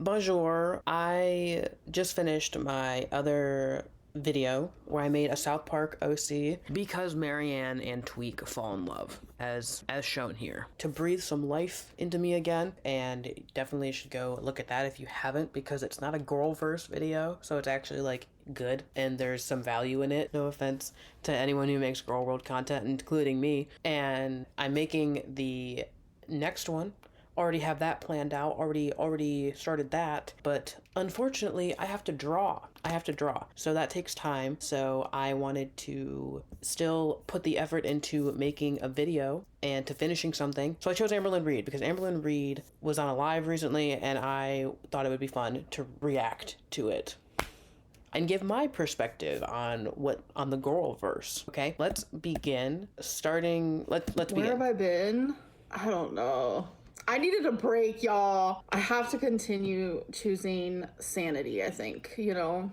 Bonjour. I just finished my other video where I made a South Park OC because Marianne and Tweak fall in love, as shown here, to breathe some life into me again. And definitely should go look at that if you haven't, because it's not a girl verse video, so it's actually like good and there's some value in it. No offense to anyone who makes girl world content, including me. And I'm making the next one, already have that planned out, already started that, but unfortunately I have to draw. So that takes time. So I wanted to still put the effort into making a video and to finishing something. So I chose Amberlynn Reid because Amberlynn Reid was on a live recently and I thought it would be fun to react to it and give my perspective on the girl verse. Okay, let's begin. Let's begin. Where have I been? I don't know. I needed a break, y'all. I have to continue choosing sanity, I think.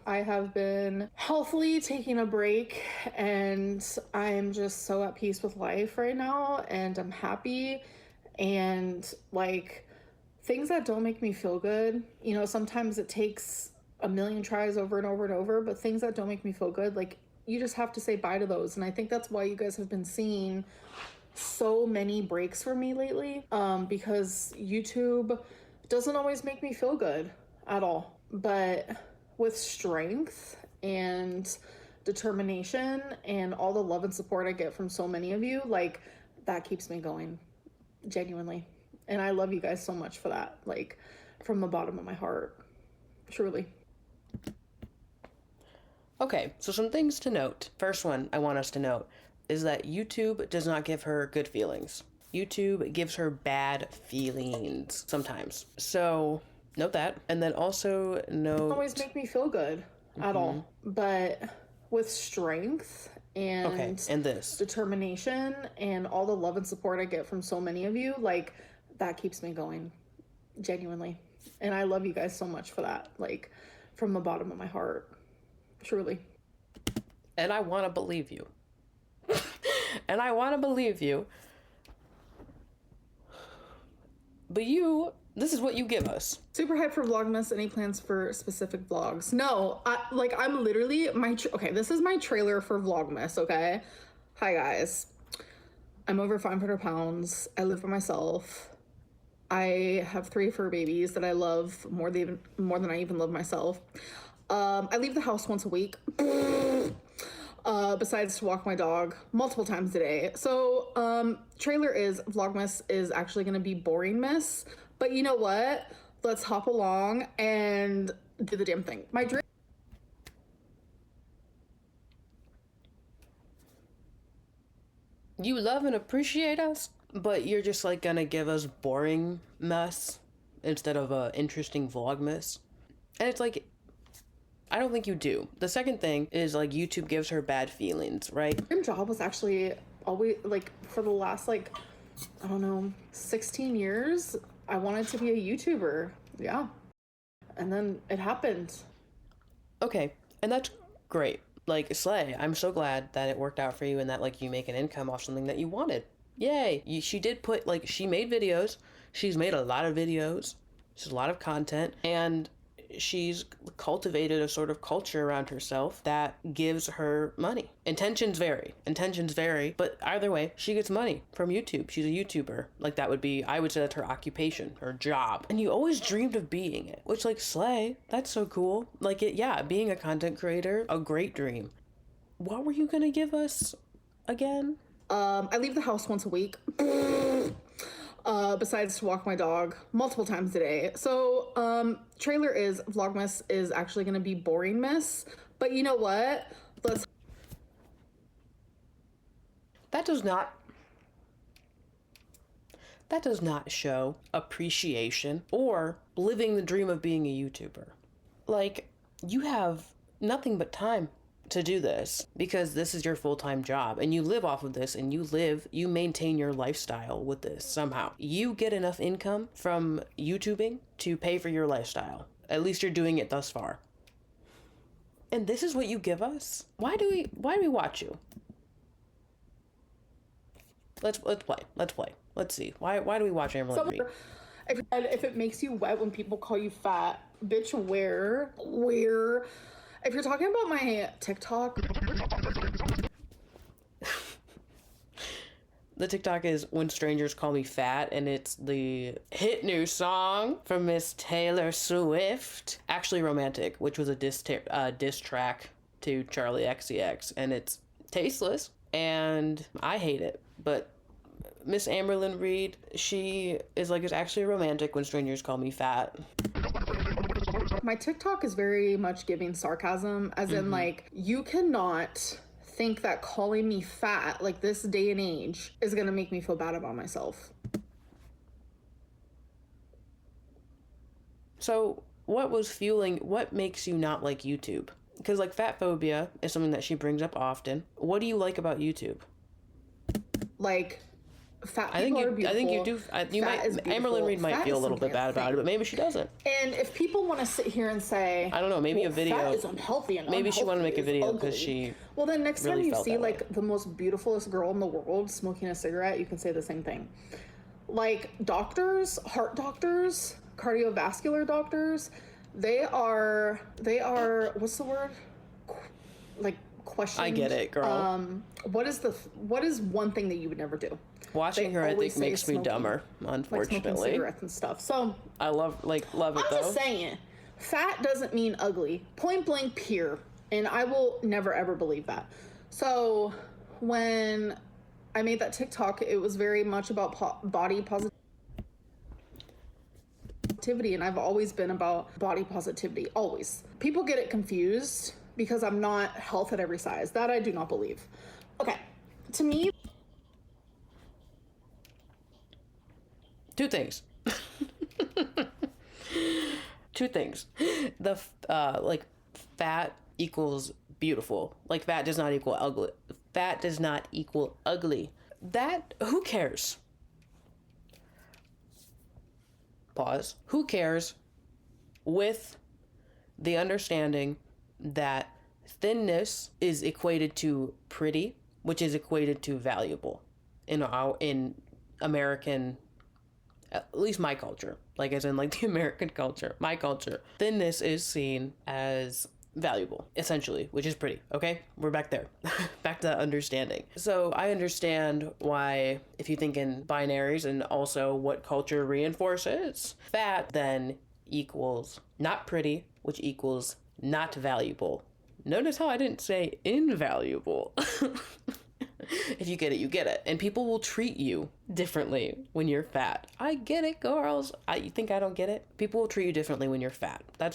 I have been healthily taking a break and I'm just so at peace with life right now and I'm happy. And like things that don't make me feel good, sometimes it takes a million tries over and over and over, but things that don't make me feel good, like you just have to say bye to those. And I think that's why you guys have been seeing so many breaks for me lately, because YouTube doesn't always make me feel good at all. But with strength and determination and all the love and support I get from so many of you, like that keeps me going, genuinely. And I love you guys so much for that, like from the bottom of my heart, truly. Okay, so some things to note. First one I want us to note is that YouTube does not give her good feelings. YouTube gives her bad feelings sometimes. So note that. And then also note... always make me feel good at all. But with strength and this determination and all the love and support I get from so many of you, like that keeps me going, genuinely. And I love you guys so much for that, like from the bottom of my heart, truly. And I want to believe you. And I want to believe you. But this is what you give us. Super hyped for Vlogmas. Any plans for specific vlogs? No, I'm literally, okay, this is my trailer for Vlogmas, okay? Hi guys. I'm over 500 pounds. I live by myself. I have 3 fur babies that I love more than I even love myself. I leave the house once a week. Besides to walk my dog multiple times a day. So, trailer is Vlogmas is actually going to be boring miss, but you know what? Let's hop along and do the damn thing. My dream. You love and appreciate us, but you're just like gonna give us boring mess instead of a interesting Vlogmas. And it's like, I don't think you do. The second thing is like YouTube gives her bad feelings, right? My dream job was actually always like for the last I don't know, 16 years, I wanted to be a YouTuber. Yeah. And then it happened. Okay, and that's great. Like, slay. I'm so glad that it worked out for you and that like you make an income off something that you wanted. Yay. She did put she made videos. She's made a lot of videos. She's a lot of content, and she's cultivated a sort of culture around herself that gives her money. Intentions vary, but either way, she gets money from YouTube. She's a YouTuber. Like that would be, I would say that's her occupation, her job. And you always dreamed of being it, which like slay, that's so cool. Like being a content creator, a great dream. What were you gonna give us again? I leave the house once a week. Besides to walk my dog multiple times a day. So, trailer is Vlogmas is actually going to be boring miss, but you know what? That does not show appreciation or living the dream of being a YouTuber. Like, you have nothing but time to do this because this is your full-time job and you live off of this and you maintain your lifestyle with this somehow. You get enough income from YouTubing to pay for your lifestyle. At least you're doing it thus far. And this is what you give us? Why do we watch you? Let's play. Let's see. Why do we watch Amberlynn Reid? If it makes you wet when people call you fat, bitch, where? If you're talking about my TikTok, the TikTok is When Strangers Call Me Fat, and it's the hit new song from Miss Taylor Swift, Actually Romantic, which was a diss track to Charlie XCX, and it's tasteless, and I hate it, but Miss Amberlynn Reid, she is like, it's actually romantic when strangers call me fat. my TikTok is very much giving sarcasm, as in, like, you cannot think that calling me fat, like, this day and age, is gonna make me feel bad about myself. So, what makes you not like YouTube? Because, like, fat phobia is something that she brings up often. What do you like about YouTube? Like, fat people are beautiful. I think you do. Amberlynn Reid might feel a little bit bad about it, but maybe she doesn't. And if people want to sit here and say, I don't know, maybe a video. Fat is unhealthy and maybe she wanted to make a video because she. Well, then next really time you see, like, way. the most beautifulest girl in the world smoking a cigarette, you can say the same thing. Like, doctors, heart doctors, cardiovascular doctors, they are what's the word? Like, questioned. I get it, girl. What is one thing that you would never do? Watching her, I think, makes me dumber, unfortunately. Like smoking cigarettes and stuff. So I love it though. I'm just saying, fat doesn't mean ugly. Point blank, pure. And I will never ever believe that. So when I made that TikTok, it was very much about body positivity, and I've always been about body positivity. Always. People get it confused because I'm not health at every size. That I do not believe. Okay, to me, two things. The like, fat equals beautiful. Like, fat does not equal ugly. Fat does not equal ugly. That, who cares? Pause. Who cares? With the understanding that thinness is equated to pretty, which is equated to valuable in American, at least my culture, like, as in, like, the American culture, my culture, thinness is seen as valuable, essentially, which is pretty. Okay, we're back there. Back to understanding. So I understand why, if you think in binaries and also what culture reinforces, fat then equals not pretty, which equals not valuable. Notice how I didn't say invaluable. If you get it, you get it. And people will treat you differently when you're fat. I get it, girls. You think I don't get it? People will treat you differently when you're fat. I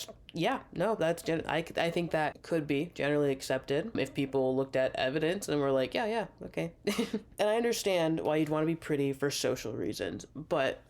think that could be generally accepted if people looked at evidence and were like, yeah, okay. And I understand why you'd want to be pretty for social reasons, but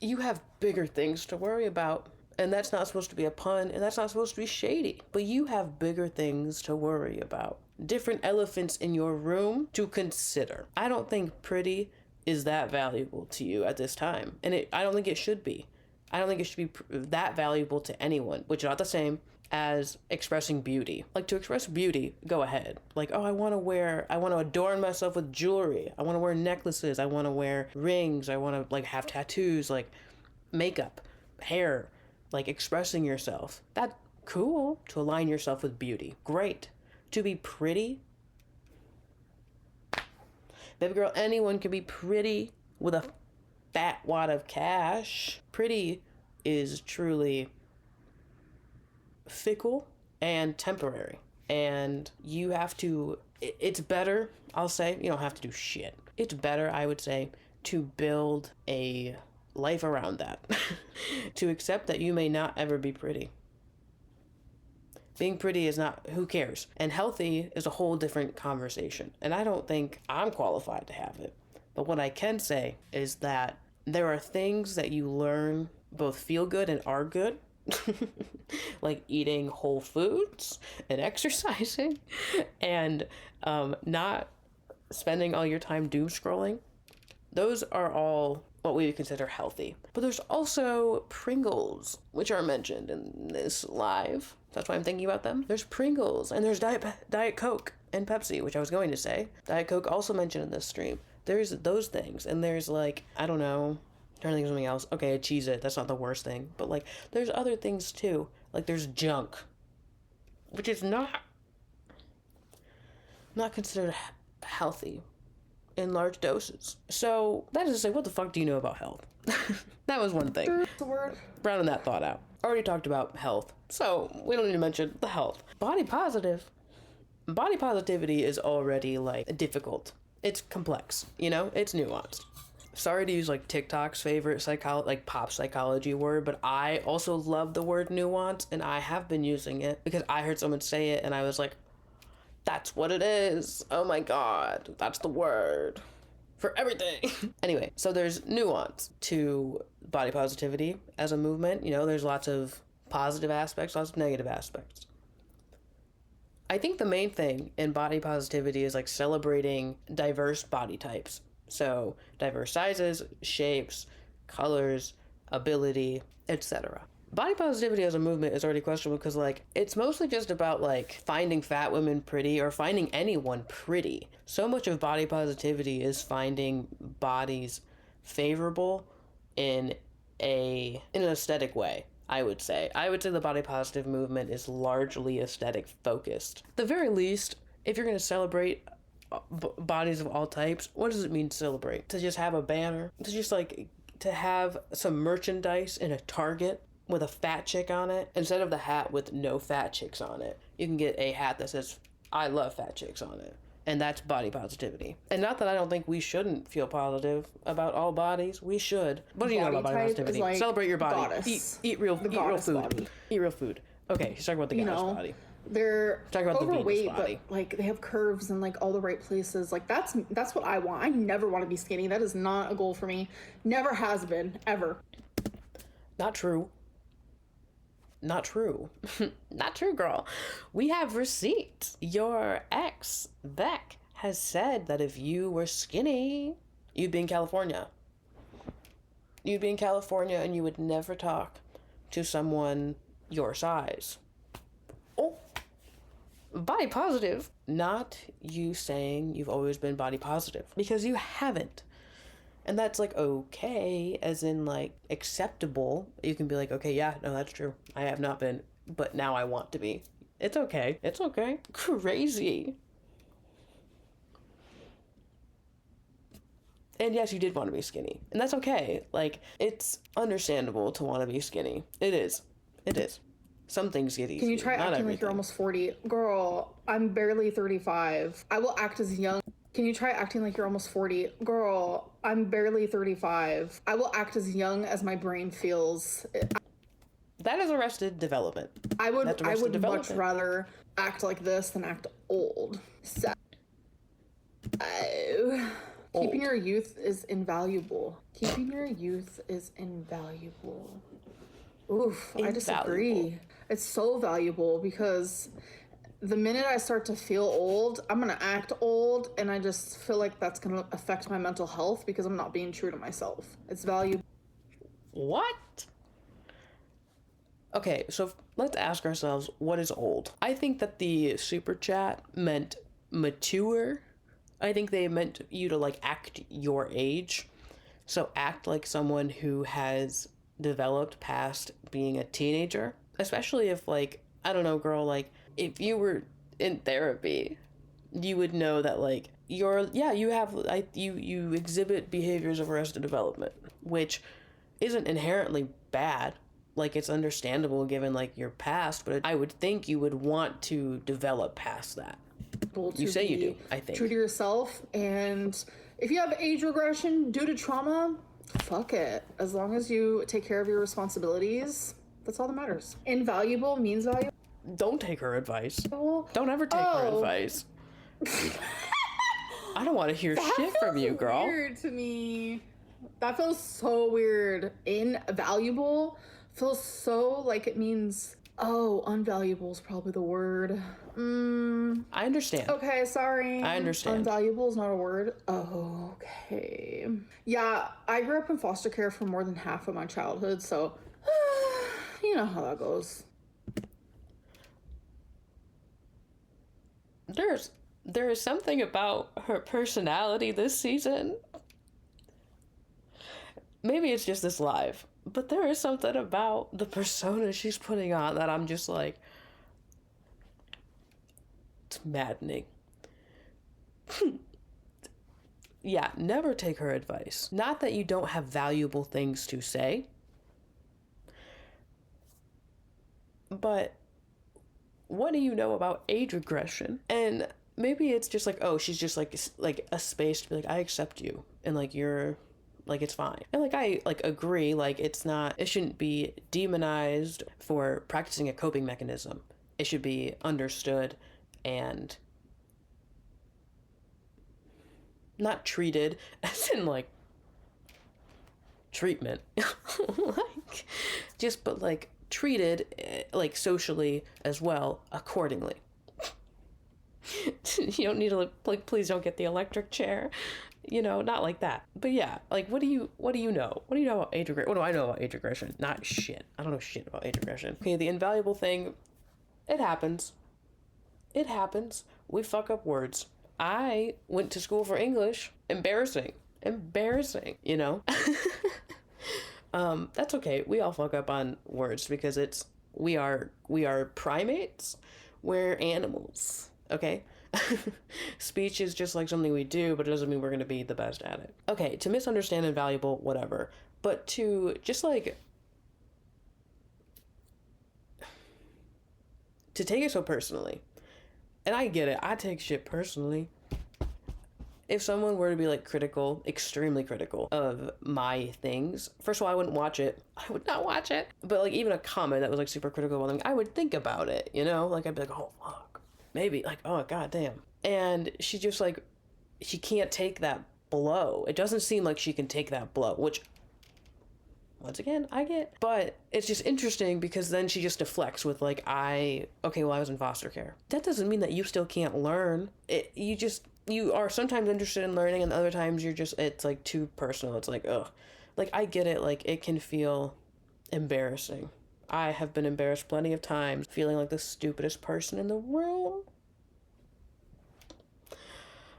you have bigger things to worry about. And that's not supposed to be a pun, and that's not supposed to be shady. But you have bigger things to worry about. Different elephants in your room to consider. I don't think pretty is that valuable to you at this time. And I don't think it should be. I don't think it should be that valuable to anyone, which is not the same as expressing beauty. Like, to express beauty, go ahead. Like, oh, I want to adorn myself with jewelry. I want to wear necklaces. I want to wear rings. I want to, like, have tattoos, like makeup, hair. Like, expressing yourself. That's cool. To align yourself with beauty. Great. To be pretty. Baby girl, anyone can be pretty with a fat wad of cash. Pretty is truly fickle and temporary. And you have to, it's better, I'll say, you don't have to do shit. It's better, I would say, to build a life around that. To accept that you may not ever be pretty. Being pretty is not, who cares? And healthy is a whole different conversation. And I don't think I'm qualified to have it. But what I can say is that there are things that you learn both feel good and are good. Like eating whole foods and exercising and not spending all your time doom scrolling. Those are all what we would consider healthy. But there's also Pringles, which are mentioned in this live. That's why I'm thinking about them. There's Pringles, and there's Diet Coke and Pepsi, which I was going to say. Diet Coke also mentioned in this stream. There's those things, and there's like, I don't know, trying to think of something else. Okay, a Cheez-It, that's not the worst thing, but like there's other things too. Like there's junk, which is not considered healthy in large doses. So that is to say, what the fuck do you know about health? That was one thing. The word. Rounding that thought out. Already talked about health, so we don't need to mention the health. Body positivity is already like difficult. It's complex, you know? It's nuanced. Sorry to use like TikTok's favorite pop psychology word, but I also love the word nuance, and I have been using it because I heard someone say it and I was like, that's what it is. Oh my God, that's the word for everything. Anyway, so there's nuance to body positivity as a movement. You know, there's lots of positive aspects, lots of negative aspects. I think the main thing in body positivity is like celebrating diverse body types. So diverse sizes, shapes, colors, ability, etc. Body positivity as a movement is already questionable because like it's mostly just about like finding fat women pretty or finding anyone pretty. So much of body positivity is finding bodies favorable in an aesthetic way. I would say the body positive movement is largely aesthetic focused. At the very least, if you're going to celebrate bodies of all types, what does it mean to celebrate? To just have a banner? To just like to have some merchandise in a Target with a fat chick on it instead of the hat with no fat chicks on it? You can get a hat that says I love fat chicks on it, and that's body positivity. And not that I don't think we shouldn't feel positive about all bodies. We should. What do you know about body positivity? Like celebrate your body. Goddess. Eat real food. Body. Eat real food. Okay, he's talking about the goddess body. They're about overweight, the body. but like they have curves in like all the right places. Like that's what I want. I never want to be skinny. That is not a goal for me. Never has been, ever. Not true. Not true. Not true, girl. We have receipts. Your ex, Beck, has said that if you were skinny, you'd be in California. You'd be in California and you would never talk to someone your size. Oh, body positive. Not you saying you've always been body positive, because you haven't. And that's like okay, as in like acceptable. You can be like, okay, yeah, no, that's true. I have not been, but now I want to be. It's okay. It's okay. Crazy. And yes, you did want to be skinny. And that's okay. Like, it's understandable to want to be skinny. It is. It is. Some things get easy. Can you try not acting everything. like you're almost 40? Girl, I'm barely 35. I will act as young. Can you try acting like you're almost 40? Girl, I'm barely 35. I will act as young as my brain feels. That is Arrested Development. I would much rather act like this than act old. So, keeping your youth is invaluable. Keeping your youth is invaluable. Oof, I disagree. It's so valuable because the minute I start to feel old, I'm going to act old, and I just feel like that's going to affect my mental health because I'm not being true to myself. It's valuable. What? Okay, so let's ask ourselves, what is old? I think that the super chat meant mature. I think they meant you to like act your age. So act like someone who has developed past being a teenager, especially if like, I don't know, girl, like if you were in therapy, you would know that like you exhibit behaviors of Arrested Development, which isn't inherently bad. Like, it's understandable given like your past, but I would think you would want to develop past that. You say you do, I think. True to yourself, and if you have age regression due to trauma, fuck it. As long as you take care of your responsibilities, that's all that matters. Invaluable means valuable. Don't take her advice. Don't ever take her advice. I don't want to hear shit from you, girl. Weird to me. That feels so weird. Invaluable feels so like it means, oh, unvaluable is probably the word. I understand. Okay, sorry. I understand. Unvaluable is not a word. Oh, okay. Yeah, I grew up in foster care for more than half of my childhood, so you know how that there is something about her personality this season. Maybe it's just this live, but there is something about the persona she's putting on that I'm just like, it's maddening. Yeah, never take her advice. Not that you don't have valuable things to say, but what do you know about age regression? And maybe it's just like, oh, she's just like a space to be like, I accept you, and like you're like, it's fine. And like I like agree, like it shouldn't be demonized for practicing a coping mechanism. It should be understood and not treated as in like treatment. Like just but like treated like socially as well accordingly. You don't need to like, please don't get the electric chair, not like that. But yeah, like what do you know? What do you know about age regression? What do I know about age regression? Not shit. I don't know shit about age regression. Okay, the invaluable thing, it happens. We fuck up words. I went to school for English. Embarrassing. That's okay. We all fuck up on words because we are primates. We're animals. Okay? Speech is just like something we do, but it doesn't mean we're going to be the best at it. Okay, to misunderstand invaluable, whatever. But to just like to take it so personally. And I get it. I take shit personally. If someone were to be like critical, extremely critical of my things, first of all, I wouldn't watch it. I would not watch it. But like even a comment that was like super critical about them, I would think about it, Like I'd be like, oh fuck. Maybe like, oh god damn. And she just like, she can't take that blow. It doesn't seem like she can take that blow, which once again, I get. But it's just interesting because then she just deflects with like, I was in foster care. That doesn't mean that you still can't learn. You are sometimes interested in learning and other times it's like too personal. It's like, ugh. Like, I get it. Like, it can feel embarrassing. I have been embarrassed plenty of times, feeling like the stupidest person in the room.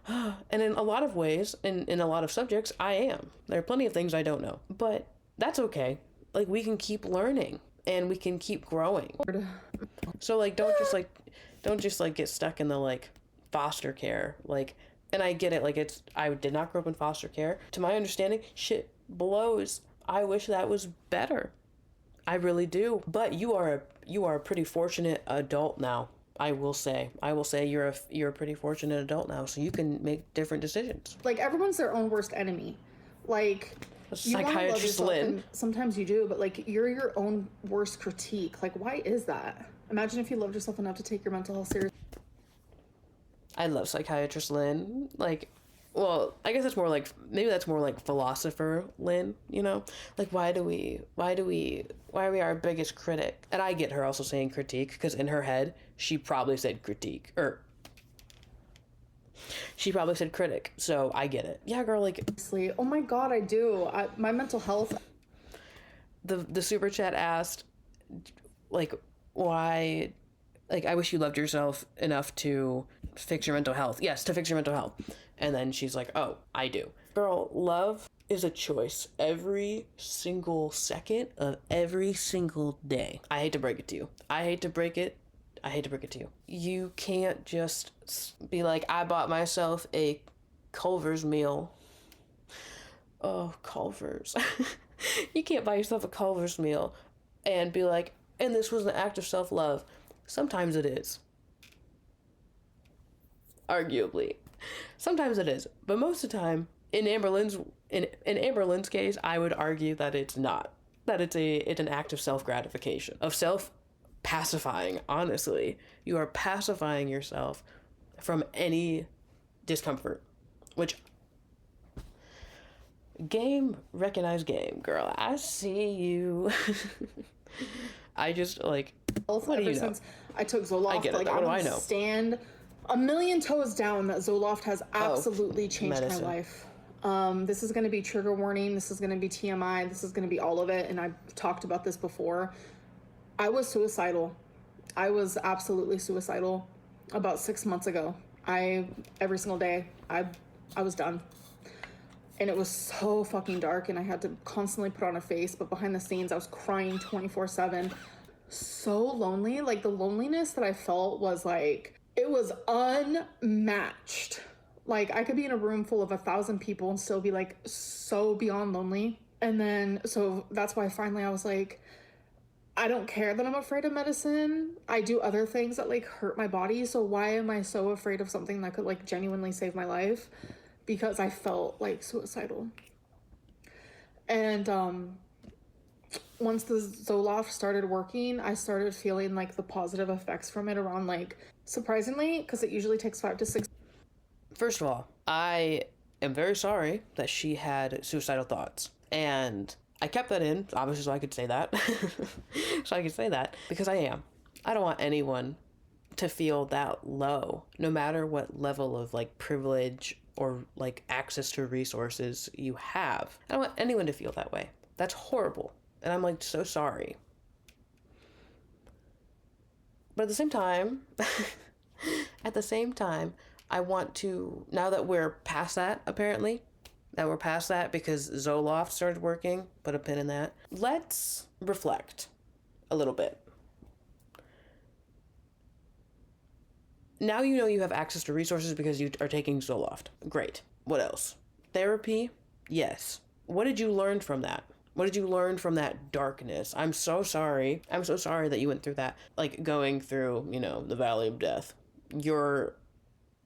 And in a lot of ways, in a lot of subjects, I am. There are plenty of things I don't know. But that's okay. Like, we can keep learning and we can keep growing. So, like, don't just get stuck in the, like, foster care. Like, and I get it. Like, I did not grow up in foster care. To my understanding, shit blows. I wish that was better. I really do. But you are a pretty fortunate adult now. I will say you're a pretty fortunate adult now, so you can make different decisions. Like, everyone's their own worst enemy. Like, you want to love yourself, and sometimes you do, but like, you're your own worst critique. Like, why is that? Imagine if you loved yourself enough to take your mental health seriously. I love psychiatrist Lynn. Like, well, I guess that's more like philosopher Lynn, Like, why are we our biggest critic? And I get her also saying critique, because in her head, she probably said critique, or she probably said critic, so I get it. Yeah, girl, like... Oh my god, I do. My mental health... The super chat asked, like, why... Like, I wish you loved yourself enough to fix your mental health. Yes, to fix your mental health. And then she's like, oh, I do. Girl, love is a choice every single second of every single day. I hate to break it to you. I hate to break it to you. You can't just be like, I bought myself a Culver's meal. Oh, Culver's. You can't buy yourself a Culver's meal and be like, and this was an act of self-love. Sometimes it is. Arguably. Sometimes it is. But most of the time, in amberlynn's case, I would argue that it's not. That it's an act of self-gratification. Of self-pacifying, honestly. You are pacifying yourself from any discomfort. Which... recognize game, girl. I see you. I just, like... What do you know? Since I took Zoloft, I get it. Like, what do I know? Stand a million toes down that Zoloft has absolutely changed medicine. my life. This is going to be trigger warning. This is going to be TMI. This is going to be all of it. And I've talked about this before. I was suicidal. I was absolutely suicidal about 6 months ago. Every single day, I was done. And it was so fucking dark, and I had to constantly put on a face, but behind the scenes I was crying 24/7. So lonely. Like, the loneliness that I felt was like, it was unmatched. Like, I could be in a room full of 1,000 people and still be like so beyond lonely. And then, so that's why finally I was like, I don't care that I'm afraid of medicine. I do other things that like hurt my body. So why am I so afraid of something that could like genuinely save my life? Because I felt like suicidal. And once the Zoloft started working, I started feeling like the positive effects from it around, like, surprisingly, because it usually takes 5 to 6. First of all, I am very sorry that she had suicidal thoughts. And I kept that in, obviously, so I could say that. Because I am. I don't want anyone to feel that low, no matter what level of like privilege or like access to resources you have. I don't want anyone to feel that way. That's horrible. And I'm like so sorry. But at the same time, I want to, now that we're past that, apparently, because Zoloft started working, put a pin in that, let's reflect a little bit. Now you know you have access to resources because you are taking Zoloft. Great. What else? Therapy? Yes. What did you learn from that? What did you learn from that darkness? I'm so sorry. I'm so sorry that you went through that. Like going through, the valley of death. You're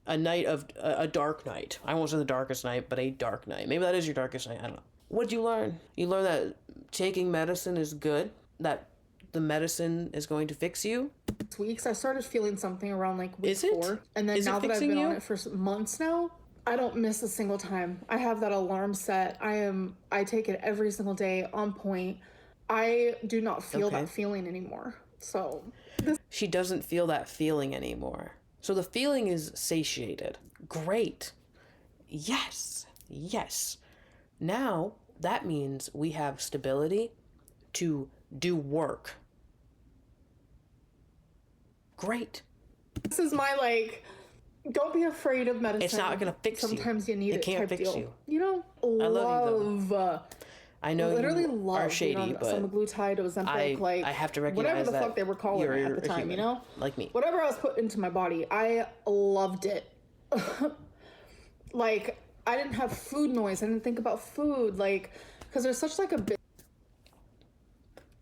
a dark night. I won't say the darkest night, but a dark night. Maybe that is your darkest night. I don't know. What'd you learn? You learned that taking medicine is good, that the medicine is going to fix you. Weeks, I started feeling something around like week Is it? 4. And then now that I've been on it for months now, I don't miss a single time. I have that alarm set. I take it every single day on point. I do not feel that feeling anymore. So she doesn't feel that feeling anymore. So the feeling is satiated. Great. Yes. Now that means we have stability to do work. Great. This is my don't be afraid of medicine. It's not gonna fix you. Sometimes you need it. It can't fix you. I love you. I know literally you are shady, but semaglutide, Ozempic, I have to recognize whatever the that fuck they were calling it at the time, human, like me. Whatever I was putting into my body, I loved it. Like, I didn't have food noise. I didn't think about food, because there's such a big.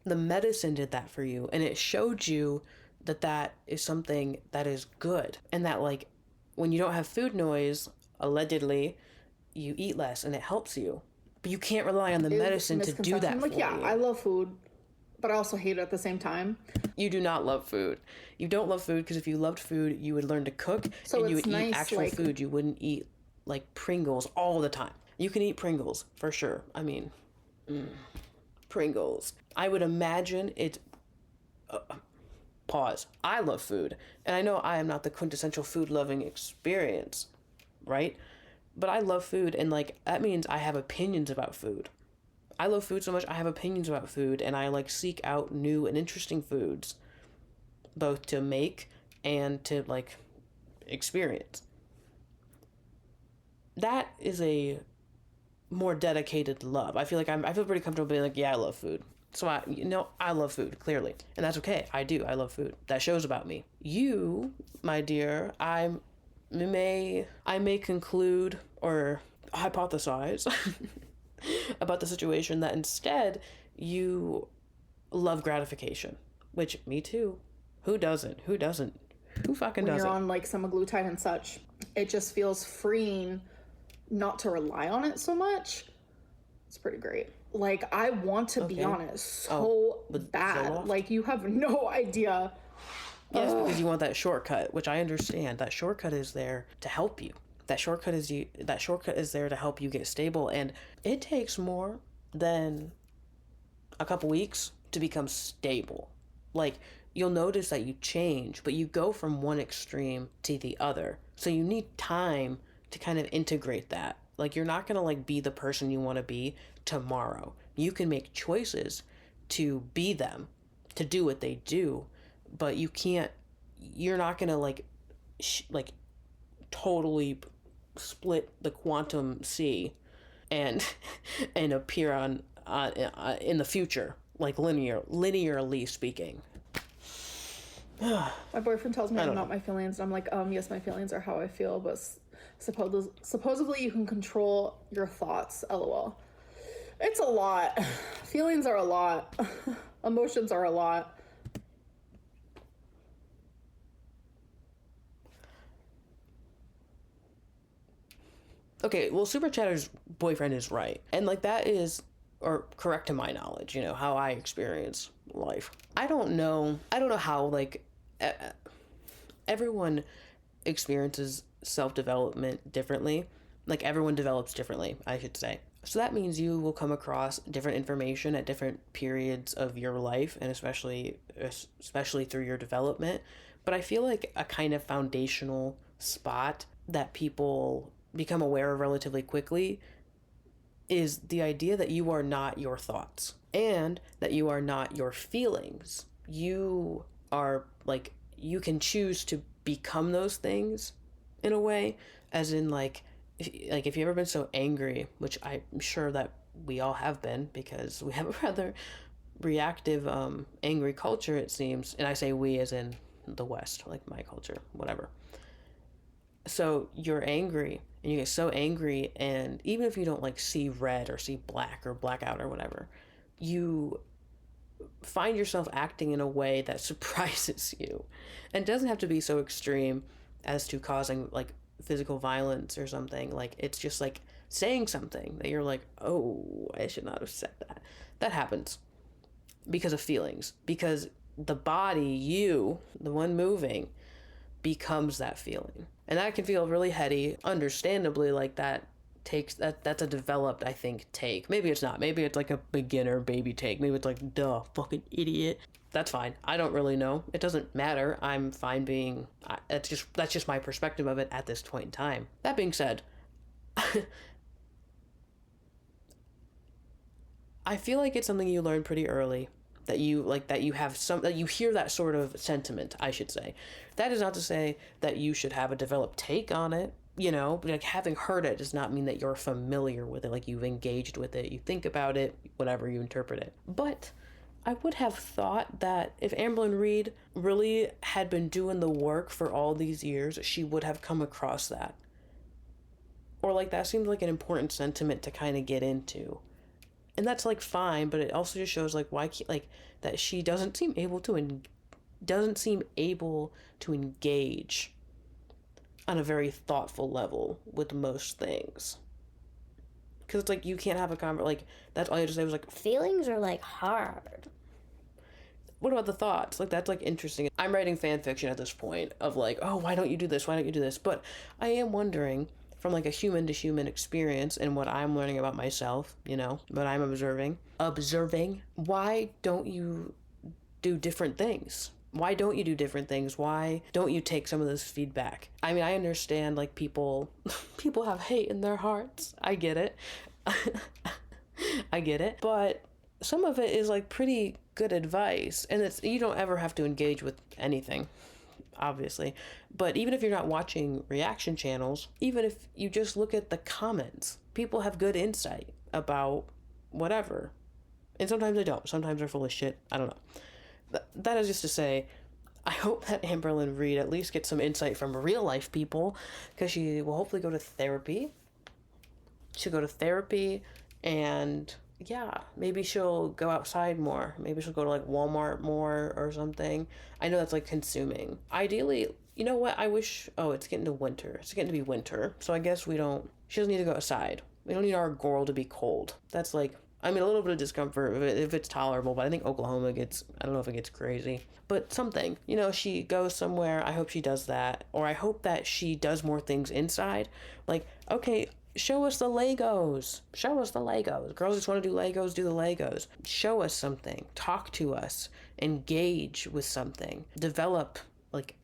The medicine did that for you, and it showed you that is something that is good, and that when you don't have food noise, allegedly, you eat less, and it helps you. But you can't rely on the medicine to do that for you. I love food, but I also hate it at the same time. You do not love food. You don't love food because if you loved food, you would learn to cook, and you would eat actual food. You wouldn't eat Pringles all the time. You can eat Pringles for sure. I mean, Pringles. I would imagine it. Pause. I love food, and I know I am not the quintessential food-loving experience, right? But I love food, and that means I have opinions about food. I love food so much, I have opinions about food, and I seek out new and interesting foods, both to make and to experience. That is a more dedicated love. I feel I feel pretty comfortable being yeah, I love food. So I love food, clearly. And that's okay. I do. I love food. That shows about me. You, my dear, I may conclude or hypothesize about the situation that instead you love gratification, which me too. Who doesn't? Who fucking doesn't? When you're on semaglutide and such, it just feels freeing not to rely on it so much. It's pretty great. I want to be on it so bad. Zoloft? You have no idea. Yes, because you want that shortcut, which I understand. That shortcut is there to help you. That shortcut is there to help you get stable, and it takes more than a couple weeks to become stable. You'll notice that you change, but you go from one extreme to the other. So you need time to kind of integrate that. You're not going to be the person you want to be tomorrow. You can make choices to be them, to do what they do, but you're not going to totally split the quantum sea and and appear on in the future, like linearly speaking. My boyfriend tells me I'm not know. my feelings. I'm like, yes, my feelings are how I feel, but supposedly you can control your thoughts. LOL. It's a lot. Feelings are a lot. Emotions are a lot. Okay, well, Super Chatter's boyfriend is right, and like that is, or correct to my knowledge, how I experience life. I don't know how like everyone experiences self development differently. Like everyone develops differently, I should say. So that means you will come across different information at different periods of your life, and especially through your development. But I feel like a kind of foundational spot that people become aware of relatively quickly is the idea that you are not your thoughts and that you are not your feelings. You are like, you can choose to become those things in a way, as in like if you've ever been so angry, which I'm sure that we all have been because we have a rather reactive angry culture, it seems, and I say we as in the West, like my culture, whatever. So you're angry and you get so angry, and even if you don't like see red or see black or blackout or whatever, you find yourself acting in a way that surprises you, and it doesn't have to be so extreme as to causing like physical violence or something. Like it's just like saying something that you're like, oh, I should not have said that. That happens because of feelings, because the body, you, the one moving, becomes that feeling. And that can feel really heady, understandably. Like that's a developed, I think, take. Maybe it's not. Maybe it's like a beginner baby take. Maybe it's like, duh, fucking idiot. That's fine. I don't really know. It doesn't matter. I'm fine being. That's just my perspective of it at this point in time. That being said, I feel like it's something you learn pretty early, that you have some, that you hear that sort of sentiment, I should say. That is not to say that you should have a developed take on it. Like having heard it does not mean that you're familiar with it, like you've engaged with it, you think about it, whatever, you interpret it. But I would have thought that if amberlynn reid really had been doing the work for all these years, she would have come across that. Or like that seems like an important sentiment to kind of get into, and that's like fine, but it also just shows like why, like, that she doesn't seem able to engage on a very thoughtful level with most things, because it's like you can't have a conversation like that's all you have to say was like, Feelings are like hard. what about the thoughts? Like that's like interesting. I'm writing fan fiction at this point of like, oh, why don't you do this, why don't you do this? But I am wondering, from like a human to human experience and what I'm learning about myself, what I'm observing, why don't you do different things? Why don't you do different things? Why don't you take some of this feedback? I mean, I understand like people people have hate in their hearts. I get it. I get it. But some of it is like pretty good advice, and it's, you don't ever have to engage with anything, obviously. But even if you're not watching reaction channels, even if you just look at the comments, people have good insight about whatever. And sometimes they don't. Sometimes they're full of shit. I don't know. That is just to say, I hope that amberlynn reid at least gets some insight from real life people, because she will hopefully go to therapy. She'll go to therapy, and yeah, maybe she'll go outside more. Maybe she'll go to like Walmart more or something. I know that's like consuming. Ideally, you know what? I wish. Oh, it's getting to winter. It's getting to be winter. So I guess we don't. She doesn't need to go outside. We don't need our girl to be cold. That's like, I mean, a little bit of discomfort if it's tolerable, but I think Oklahoma gets, I don't know if it gets crazy. But something, she goes somewhere. I hope she does that. Or I hope that she does more things inside. Like, okay, show us the Legos. Show us the Legos. Girls just want to do Legos, do the Legos. Show us something. Talk to us. Engage with something. Develop, like,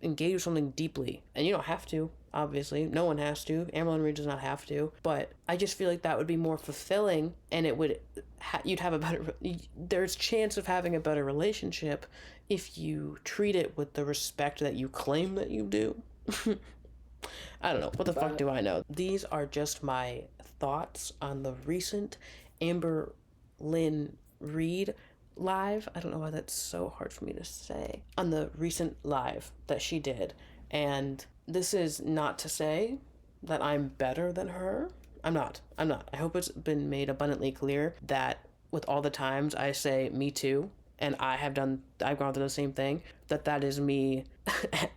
engage with something deeply. And you don't have to, obviously. No one has to. amberlynn reid does not have to. But I just feel like that would be more fulfilling, and it would, you'd have a better, there's chance of having a better relationship if you treat it with the respect that you claim that you do. I don't know. What the fuck do I know? These are just my thoughts on the recent Amberlynn Reid live. I don't know why that's so hard for me to say. On the recent live that she did. And this is not to say that I'm better than her. I'm not. I hope it's been made abundantly clear that with all the times I say me too, and I've gone through the same thing, that is me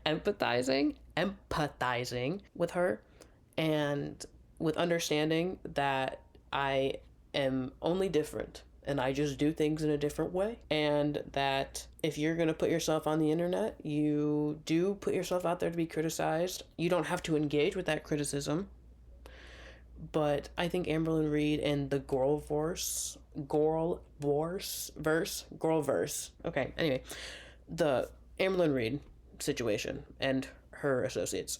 empathizing with her, and with understanding that I am only different and I just do things in a different way, and that if you're going to put yourself on the internet, you do put yourself out there to be criticized. You don't have to engage with that criticism. But I think Amberlynn Reid and the verse. Okay, anyway, the Amberlynn Reid situation and her associates.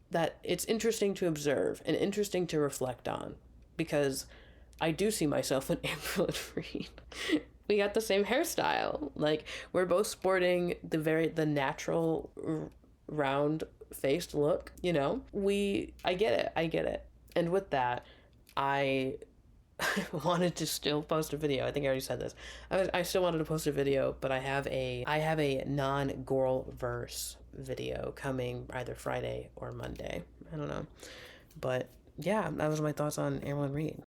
That it's interesting to observe and interesting to reflect on, because I do see myself in Amberlynn Reid. We got the same hairstyle. Like, we're both sporting the natural round faced look, you know? I get it. And with that, I wanted to still post a video. I think I already said this. I still wanted to post a video, but I have a non-girl verse video coming either Friday or Monday. I don't know. But yeah, that was my thoughts on Amberlynn Reid.